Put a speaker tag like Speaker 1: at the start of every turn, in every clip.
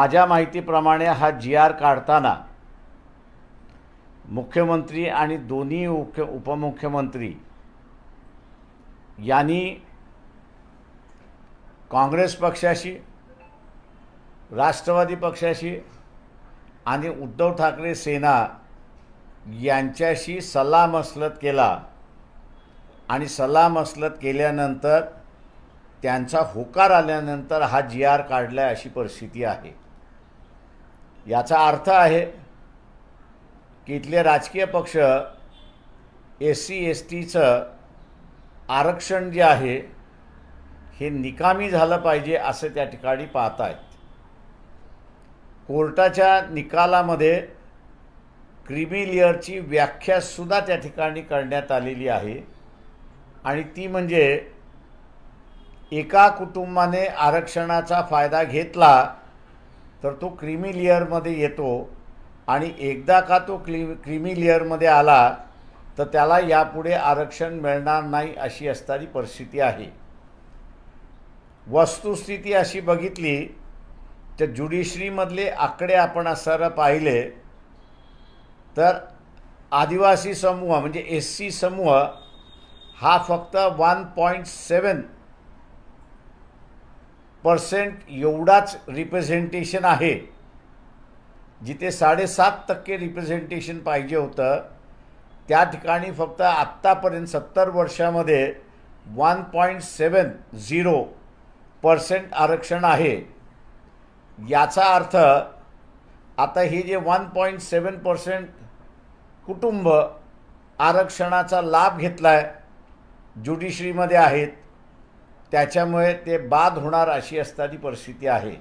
Speaker 1: माझ्या माहितीप्रमाणे हा जी आर काढताना मुख्यमंत्री आणि दोन्ही उपमुख्यमंत्री यांनी काँग्रेस पक्षाशी, राष्ट्रवादी पक्षाशी आणि उद्धव ठाकरे सेना यांच्याशी सल्लामसलत केला आणि सल्लामसलत केल्यानंतर त्यांचा होकार आल्यानंतर हा जी आर काढला अशी परिस्थिती आहे। याचा अर्थ आहे की इथले राजकीय पक्ष SC/STचं आरक्षण जे आहे हे निकामी झालं पाहिजे असं त्या ठिकाणी पाहत आहेत। कोर्टाच्या निकालामध्ये क्रीमी लेअरची व्याख्यासुद्धा त्या ठिकाणी करण्यात आलेली आहे आणि ती म्हणजे एका कुटुंबाने आरक्षणाचा फायदा घेतला तर तो क्रीमी लेअरमध्ये येतो आणि एकदा का तो क्रीमी लेअरमध्ये आला तर त्याला यापुढे आरक्षण मिळणार नाही अशी असणारी परिस्थिती आहे। वस्तुस्थिती अशी बघितली तर ज्युडिशरीमधले आकडे आपण असं पाहिले तर आदिवासी समूह म्हणजे SC समूह हा फक्त 1.7% एवढाच रिप्रेझेंटेशन आहे, जिथे 7.5% रिप्रेझेंटेशन पाहिजे होतं त्या ठिकाणी फक्त आत्तापर्यंत 70 वर्षामध्ये 1.70% आरक्षण आहे। याचा अर्थ आता हे जे 1.7% कुटुंब आरक्षणाचा लाभ घेतलाय ज्युडिशरीमध्ये आहेत त्याच्यामुळे ते बाद होणार अशी असणारी परिस्थिती आहे।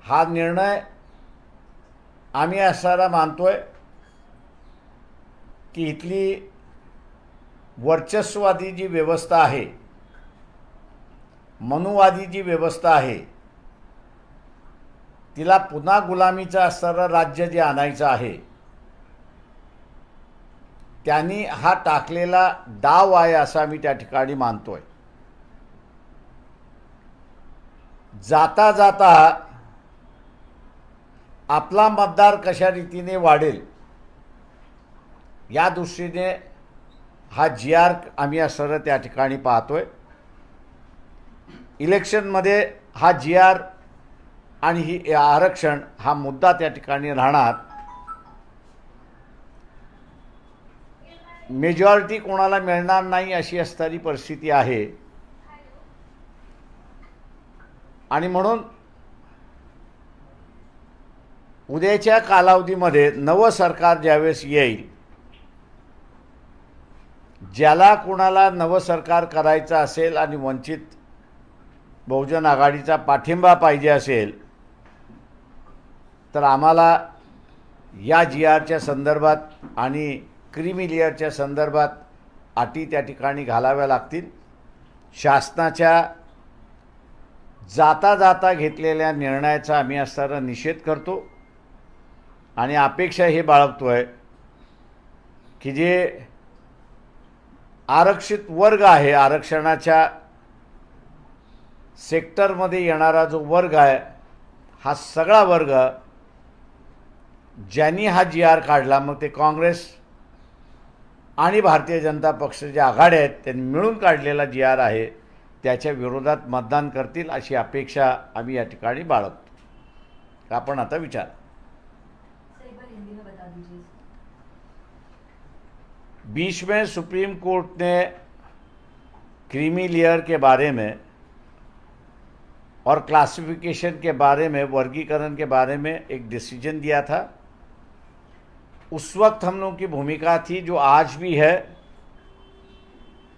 Speaker 1: हा निर्णय आम्ही असायला मानतोय की इथली वर्चस्ववादी जी व्यवस्था आहे, मनुवादी जी व्यवस्था आहे, तिला पुन्हा गुलामीचं असणारं राज्य जे आणायचं आहे त्यांनी हा टाकलेला डाव आहे असं आम्ही त्या ठिकाणी मानतोय। जाता जाता आपला मतदार कशा रीतीने वाढेल या दृष्टीने हा जी आर आम्ही असं त्या ठिकाणी पाहतोय। इलेक्शनमध्ये हा जी आर आणि ही आरक्षण हा मुद्दा त्या ठिकाणी राहणार। मेजॉरिटी कोणाला मिळणार नाही अशी असणारी परिस्थिती आहे आणि म्हणून उद्याच्या कालावधीमध्ये नवं सरकार ज्यावेळेस येईल, ज्याला कोणाला नवं सरकार करायचं असेल आणि वंचित बहुजन आघाडीचा पाठिंबा पाहिजे असेल तर आम्हाला या जी आरच्या संदर्भात आणि क्रीमी लेअरच्या संदर्भात अटी त्या ठिकाणी घालाव्या लागतील। शासनाच्या जाता जाता घेतलेल्या निर्णयाचा आम्ही असणारा निषेध करतो आणि अपेक्षा हे बाळगतोय की जे आरक्षित वर्ग आहे, आरक्षणाच्या सेक्टरमध्ये येणारा जो वर्ग आहे, हा सगळा वर्ग ज्यांनी हा जी आर काढला, मग ते काँग्रेस आणि भारतीय जनता पक्ष जे आघाड्या आहेत त्यांनी मिळून काढलेला जी आर आहे त्याच्या विरोधात मतदान करतील अशी अपेक्षा आम्ही या ठिकाणी बाळगतो। आपण आता विचार बीच में सुप्रीम कोर्ट ने क्रीमी लेयर के बारे में और क्लासिफिकेशन के बारे में, वर्गीकरण के बारे में एक डिसीजन दिया था। उस वक्त हम लोगों की भूमिका थी, जो आज भी है,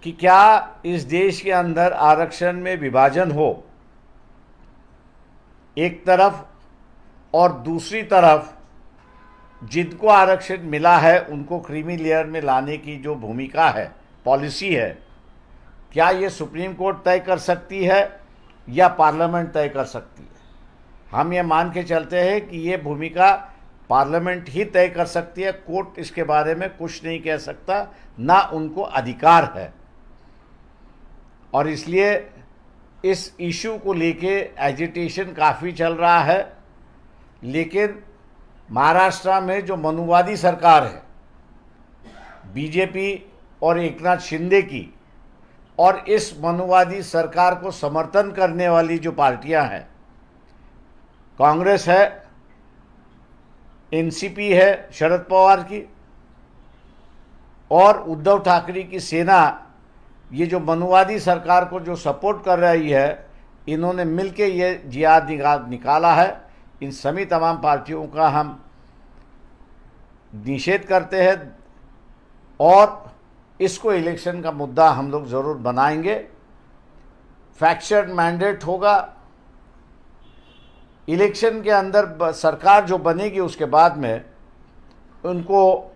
Speaker 1: कि क्या इस देश के अंदर आरक्षण में विभाजन हो एक तरफ और दूसरी तरफ जिनको आरक्षण मिला है उनको क्रीमी लेयर में लाने की जो भूमिका है, पॉलिसी है, क्या ये सुप्रीम कोर्ट तय कर सकती है या पार्लियामेंट तय कर सकती है? हम ये मान के चलते हैं कि ये भूमिका पार्लियामेंट ही तय कर सकती है। कोर्ट इसके बारे में कुछ नहीं कह सकता, ना उनको अधिकार है। और इसलिए इस इशू को लेके एजिटेशन काफ़ी चल रहा है लेकिन महाराष्ट्र में जो मनुवादी सरकार है, बीजेपी और एकनाथ शिंदे की, और इस मनुवादी सरकार को समर्थन करने वाली जो पार्टियां हैं, कांग्रेस है, एनसीपी है शरद पवार की, और उद्धव ठाकरे की सेना, ये जो मनुवादी सरकार को जो सपोर्ट कर रही है, इन्होंने मिलके ये जिहाद निकाला है। इन सभी तमाम पार्टियों का हम निषेध करते हैं और इसको इलेक्शन का मुद्दा हम लोग ज़रूर बनाएंगे। फैक्शन मैंडेट होगा इलेक्शन के अंदर, सरकार जो बनेगी उसके बाद में उनको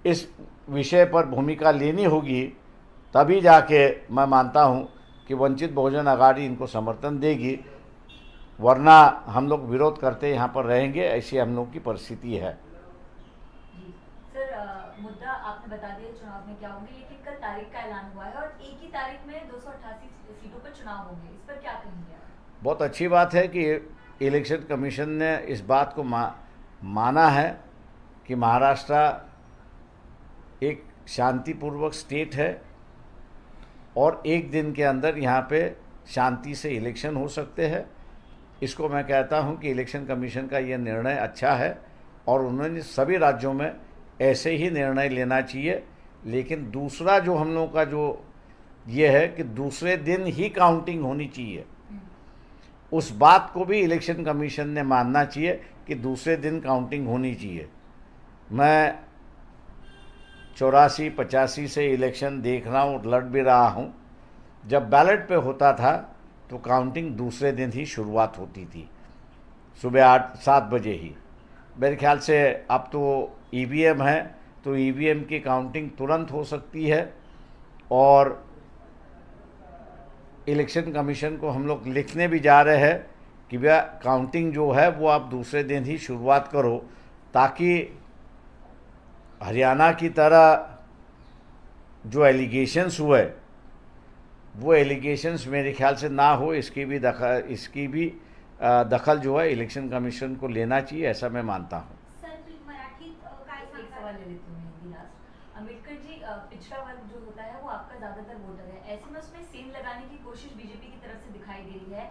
Speaker 1: इस विषय पर भूमिका लेनी होगी, तभी जाके मैं मानता हूं कि वंचित बहुजन आघाड़ी इनको समर्थन देगी, वरना हम लोग विरोध करते यहाँ पर रहेंगे। ऐसी हम लोग की परिस्थिति है।
Speaker 2: सर, मुद्दा आपने बता दिया चुनाव में क्या होंगे, लेकिन कल तारीख का ऐलान हुआ है और एक ही तारीख में 288 सीटों पर चुनाव होंगे, इस पर क्या कहेंगे आप?
Speaker 1: बहुत अच्छी बात है कि इलेक्शन कमीशन ने इस बात को माना है कि महाराष्ट्र एक शांतिपूर्वक स्टेट है और एक दिन के अंदर यहाँ पे शांति से इलेक्शन हो सकते हैं। इसको मैं कहता हूँ कि इलेक्शन कमीशन का ये निर्णय अच्छा है और उन्होंने सभी राज्यों में ऐसे ही निर्णय लेना चाहिए। लेकिन दूसरा जो हम लोगों का जो ये है कि दूसरे दिन ही काउंटिंग होनी चाहिए, उस बात को भी इलेक्शन कमीशन ने मानना चाहिए कि दूसरे दिन काउंटिंग होनी चाहिए। मैं 84-85 से इलेक्शन देख रहा हूँ, लड़ भी रहा हूँ। जब बैलेट पे होता था तो काउंटिंग दूसरे दिन ही शुरुआत होती थी, सुबह 8-7 बजे ही। मेरे ख्याल से अब तो ईवीएम है तो ईवीएम की काउंटिंग तुरंत हो सकती है और इलेक्शन कमीशन को हम लोग लिखने भी जा रहे हैं कि भैया काउंटिंग जो है वो आप दूसरे दिन ही शुरुआत करो, ताकि हरियाणा की तरह जो एलिगेशंस हुए वो एलिगेशंस मेरे ख्याल से ना हो। इसकी भी दखल जो है इलेक्शन कमीशन को लेना चाहिए, ऐसा मैं मानता हूँ।
Speaker 2: एक सवाल ले लेती हूँ हिंदी लास्ट। अम्बेडकर जी, पिछड़ा वर्ग जो होता है वो आपका ज्यादातर वोटर है, ऐसे में उसमें सेम लगाने की कोशिश बीजेपी की तरफ से दिखाई दे रही है।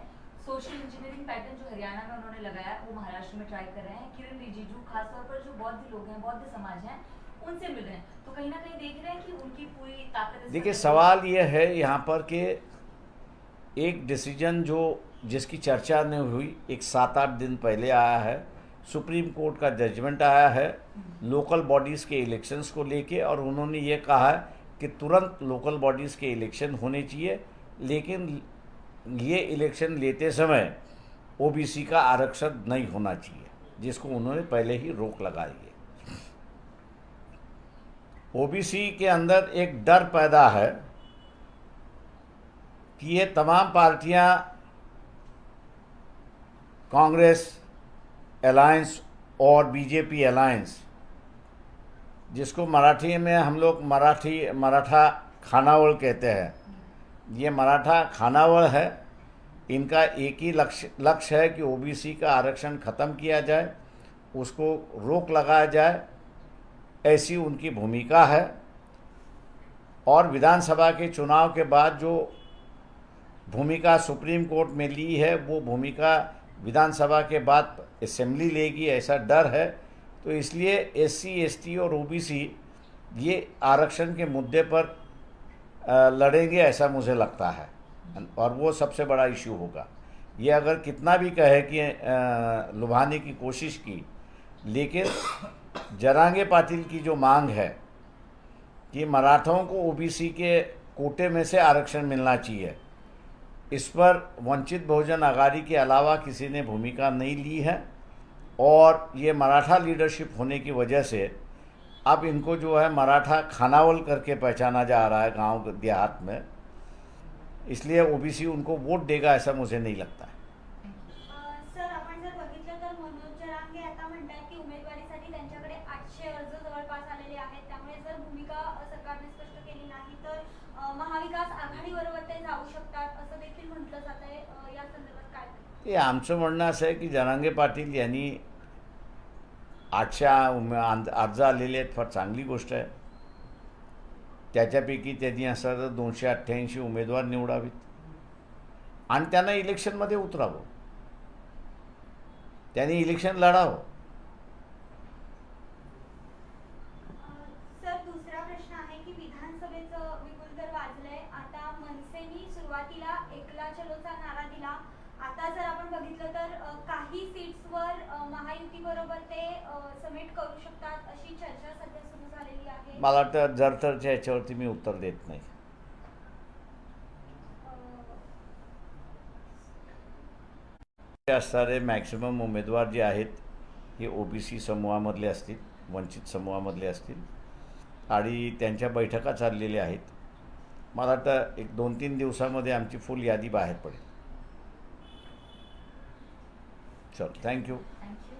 Speaker 2: सोशल इंजीनियरिंग पैटर्न जो हरियाणा में उन्होंने लगाया वो महाराष्ट्र में ट्राई कर रहे हैं। किरण रिजिजू खासतौर पर जो बौद्ध लोग हैं, बौद्ध समाज हैं, उनसे मिल रहे हैं, तो कहीं ना कहीं देख रहे हैं कि उनकी पूरी ताकत।
Speaker 1: देखिए, सवाल ये है यहाँ पर कि एक डिसीजन जो जिसकी चर्चा नहीं हुई, एक 7-8 दिन पहले आया है, सुप्रीम कोर्ट का जजमेंट आया है लोकल बॉडीज़ के इलेक्शंस को लेके, और उन्होंने ये कहा है कि तुरंत लोकल बॉडीज़ के इलेक्शन होने चाहिए, लेकिन ये इलेक्शन लेते समय ओबीसी का आरक्षण नहीं होना चाहिए, जिसको उन्होंने पहले ही रोक लगाई है। ओबीसी के अंदर एक डर पैदा है कि ये तमाम पार्टियां, कांग्रेस अलायंस और बीजेपी अलायंस, जिसको मराठी में हम लोग मराठा खानावळ कहते हैं, ये मराठा खानावळ है, इनका एक ही लक्ष्य है कि ओबीसी का आरक्षण ख़त्म किया जाए, उसको रोक लगाया जाए, ऐसी उनकी भूमिका है। और विधानसभा के चुनाव के बाद जो भूमिका सुप्रीम कोर्ट में ली है, वो भूमिका विधानसभा के बाद असेंबली लेगी, ऐसा डर है। तो इसलिए एससी, एसटी और ओबीसी ये आरक्षण के मुद्दे पर लड़ेंगे, ऐसा मुझे लगता है, और वो सबसे बड़ा इशू होगा। ये अगर कितना भी कहे कि लुभाने की कोशिश की, लेकिन जरांगे पाटिल की जो मांग है कि मराठों को ओबीसी के कोटे में से आरक्षण मिलना चाहिए, इस पर वंचित बहुजन आघाड़ी के अलावा किसी ने भूमिका नहीं ली है। और ये मराठा लीडरशिप होने की वजह से अब इनको जो है मराठा खानावल करके पहचाना जा रहा है गांव देहात में, इसलिए ओबीसी उनको वोट देगा ऐसा मुझे नहीं लगता है।
Speaker 3: सर, आपण जर बघितलं तर मनोज जरांगे आता म्हणतात की उमेदवारीसाठी त्यांच्याकडे 800 अर्ज जवळपास आलेले आहेत, त्यामुळे जर भूमिका सरकारने स्पष्ट केली नाही तर महाविकास आघाडीबरोबर ते जाऊ शकतात असं देखील म्हटलं जात आहे। या संदर्भात काय?
Speaker 1: ते आमचं म्हणणं असं आहे की जरांगे पाटील यांनी 800 अर्ज आलेले आहेत, फार चांगली गोष्ट आहे. त्याच्यापैकी त्यांनी असं तर 288 उमेदवार निवडावेत आणि त्यांना इलेक्शनमध्ये उतरावं, त्यांनी इलेक्शन लढावं.
Speaker 3: सर दुसरा प्रश्न आहे की विधानसभेचं विपुल तर वाजलंय. आता मनसेनी सुरुवातीला एकला चलोचा नारा दिला. आता जर आपण बघितलं तर काही सीट्सवर महायुती बरोबर ते समेट करू शकतात अशी चर्चा सध्या सुरू झालेली आहे.
Speaker 1: मला वाटतं जरतरच्या याच्यावरती मी उत्तर देत नाही. असणारे मॅक्सिमम उमेदवार जे आहेत हे OBC समूहामधले असतील, वंचित समूहामधले असतील आणि त्यांच्या बैठका चाललेल्या आहेत. मला वाटतं 1-2-3 दिवसामध्ये आमची फुल यादी बाहेर पडेल. चल, थँक्यू.
Speaker 2: थँक्यू.